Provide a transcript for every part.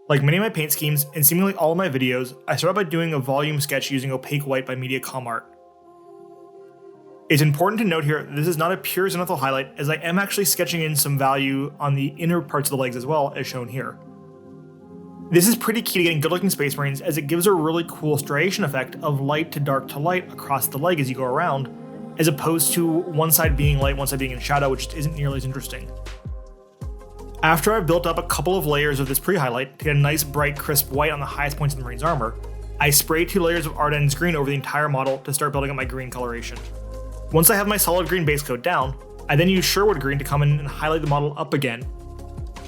Like many of my paint schemes and seemingly all of my videos, I started by doing a volume sketch using Opaque White by Media ComArt. It's important to note here, this is not a pure zenithal highlight, as I am actually sketching in some value on the inner parts of the legs as well, as shown here. This is pretty key to getting good looking Space Marines, as it gives a really cool striation effect of light to light across the leg as you go around, as opposed to one side being light, one side being in shadow, which isn't nearly as interesting. After I've built up a couple of layers of this pre-highlight to get a nice bright crisp white on the highest points of the Marine's armor, I spray 2 layers of Ardennes green over the entire model to start building up my green coloration. Once I have my solid green base coat down, I then use Sherwood green to come in and highlight the model up again.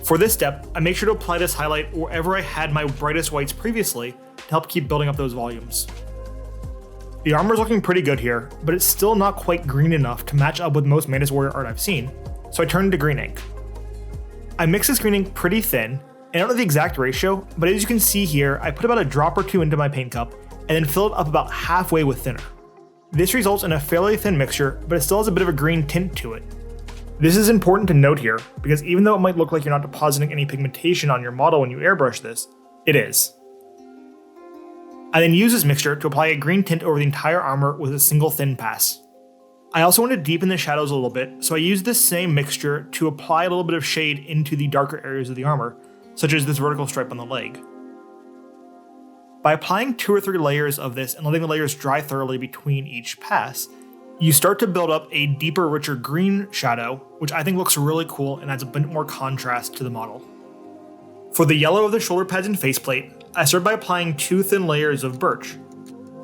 For this step, I make sure to apply this highlight wherever I had my brightest whites previously to help keep building up those volumes. The armor is looking pretty good here, but it's still not quite green enough to match up with most Mantis Warrior art I've seen, so I turned to green ink. I mix this green ink pretty thin, and I don't know the exact ratio, but as you can see here, I put about a drop or 2 into my paint cup, and then fill it up about halfway with thinner. This results in a fairly thin mixture, but it still has a bit of a green tint to it. This is important to note here, because even though it might look like you're not depositing any pigmentation on your model when you airbrush this, it is. I then use this mixture to apply a green tint over the entire armor with a single thin pass. I also want to deepen the shadows a little bit, so I use this same mixture to apply a little bit of shade into the darker areas of the armor, such as this vertical stripe on the leg. By applying 2 or 3 layers of this and letting the layers dry thoroughly between each pass, you start to build up a deeper, richer green shadow, which I think looks really cool and adds a bit more contrast to the model. For the yellow of the shoulder pads and faceplate, I start by applying 2 thin layers of Birch.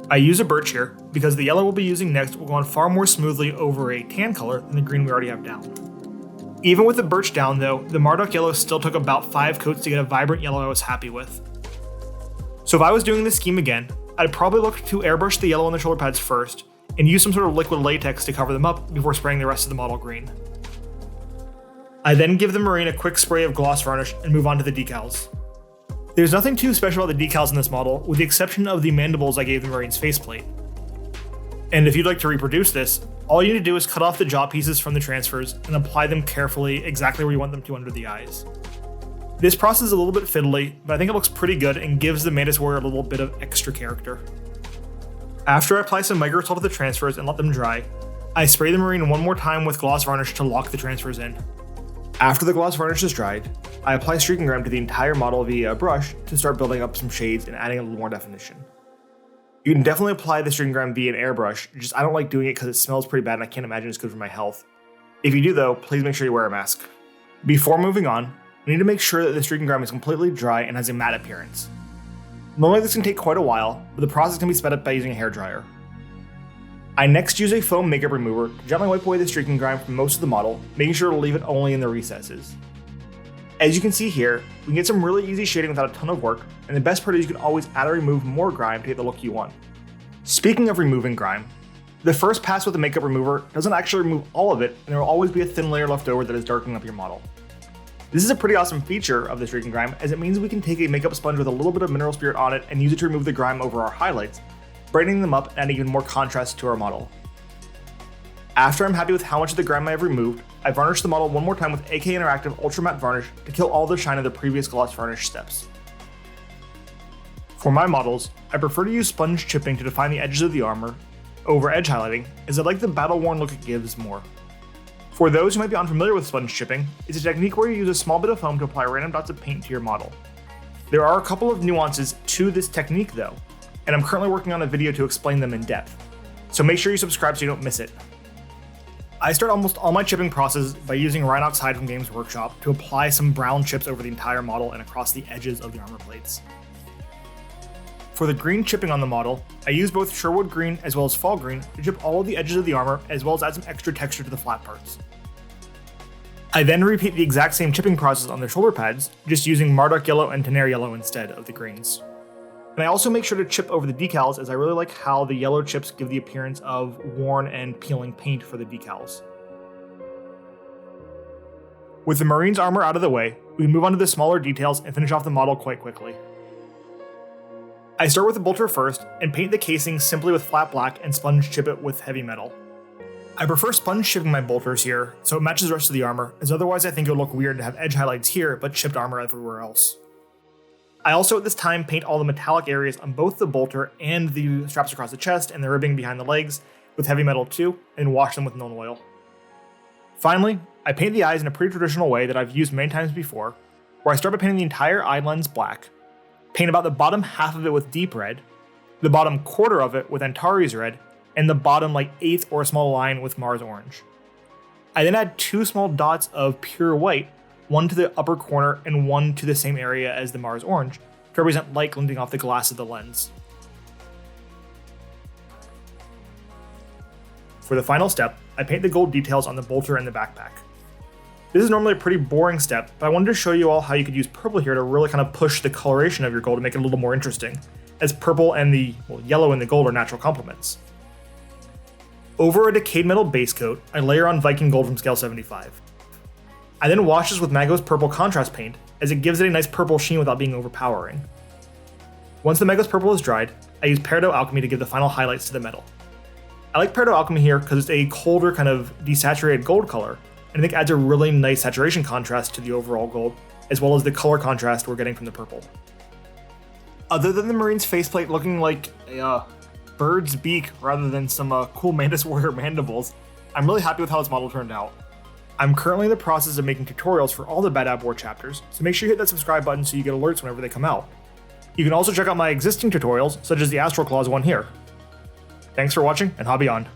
I use a Birch here because the yellow we'll be using next will go on far more smoothly over a tan color than the green we already have down. Even with the Birch down though, the Marduk yellow still took about 5 coats to get a vibrant yellow I was happy with. So if I was doing this scheme again, I'd probably look to airbrush the yellow on the shoulder pads first, and use some sort of liquid latex to cover them up before spraying the rest of the model green. I then give the Marine a quick spray of gloss varnish and move on to the decals. There's nothing too special about the decals in this model, with the exception of the mandibles I gave the Marine's faceplate. And if you'd like to reproduce this, all you need to do is cut off the jaw pieces from the transfers and apply them carefully exactly where you want them to under the eyes. This process is a little bit fiddly, but I think it looks pretty good and gives the Mantis Warrior a little bit of extra character. After I apply some microsalt to the transfers and let them dry, I spray the Marine one more time with gloss varnish to lock the transfers in. After the gloss varnish is dried, I apply streaking grime to the entire model via a brush to start building up some shades and adding a little more definition. You can definitely apply the streaking grime via an airbrush, just I don't like doing it because it smells pretty bad and I can't imagine it's good for my health. If you do though, please make sure you wear a mask. Before moving on, we need to make sure that the streaking grime is completely dry and has a matte appearance. Normally this can take quite a while, but the process can be sped up by using a hairdryer. I next use a foam makeup remover to gently wipe away the streaking grime from most of the model, making sure to leave it only in the recesses. As you can see here, we can get some really easy shading without a ton of work, and the best part is you can always add or remove more grime to get the look you want. Speaking of removing grime, the first pass with the makeup remover doesn't actually remove all of it, and there will always be a thin layer left over that is darkening up your model. This is a pretty awesome feature of the streaking grime, as it means we can take a makeup sponge with a little bit of mineral spirit on it and use it to remove the grime over our highlights, brightening them up and adding even more contrast to our model. After I'm happy with how much of the grime I have removed, I varnish the model one more time with AK Interactive Ultra Matte Varnish to kill all the shine of the previous gloss varnish steps. For my models, I prefer to use sponge chipping to define the edges of the armor over edge highlighting, as I like the battle-worn look it gives more. For those who might be unfamiliar with sponge chipping, it's a technique where you use a small bit of foam to apply random dots of paint to your model. There are a couple of nuances to this technique though, and I'm currently working on a video to explain them in depth, so make sure you subscribe so you don't miss it. I start almost all my chipping process by using Rhinox hide from Games Workshop to apply some brown chips over the entire model and across the edges of the armor plates. For the green chipping on the model, I use both Sherwood green as well as fall green to chip all of the edges of the armor as well as add some extra texture to the flat parts. I then repeat the exact same chipping process on the shoulder pads, just using Marduk yellow and Tenere yellow instead of the greens. And I also make sure to chip over the decals, as I really like how the yellow chips give the appearance of worn and peeling paint for the decals. With the Marine's armor out of the way, we move on to the smaller details and finish off the model quite quickly. I start with the bolter first and paint the casing simply with flat black and sponge chip it with heavy metal. I prefer sponge chipping my bolters here so it matches the rest of the armor, as otherwise I think it would look weird to have edge highlights here but chipped armor everywhere else. I also at this time paint all the metallic areas on both the bolter and the straps across the chest and the ribbing behind the legs with heavy metal too, and wash them with known oil. Finally, I paint the eyes in a pretty traditional way that I've used many times before, where I start by painting the entire eye lens black, paint about the bottom half of it with deep red, the bottom quarter of it with Antares red, and the bottom eighth or a small line with Mars orange. I then add 2 small dots of pure white, one to the upper corner and one to the same area as the Mars orange, to represent light glinting off the glass of the lens. For the final step, I paint the gold details on the bolter and the backpack. This is normally a pretty boring step, but I wanted to show you all how you could use purple here to really kind of push the coloration of your gold to make it a little more interesting, as purple and the yellow and the gold are natural complements. Over a decayed metal base coat, I layer on Viking gold from scale 75. I then wash this with Magos purple contrast paint, as it gives it a nice purple sheen without being overpowering. Once the Magos purple is dried, I use Peridot Alchemy to give the final highlights to the metal. I like Peridot Alchemy here because it's a colder kind of desaturated gold color, and I think adds a really nice saturation contrast to the overall gold, as well as the color contrast we're getting from the purple. Other than the Marine's faceplate looking like a bird's beak rather than some cool Mantis Warrior mandibles, I'm really happy with how this model turned out. I'm currently in the process of making tutorials for all the Badab War chapters, so make sure you hit that subscribe button so you get alerts whenever they come out. You can also check out my existing tutorials, such as the Astral Claws one here. Thanks for watching, and hobby on.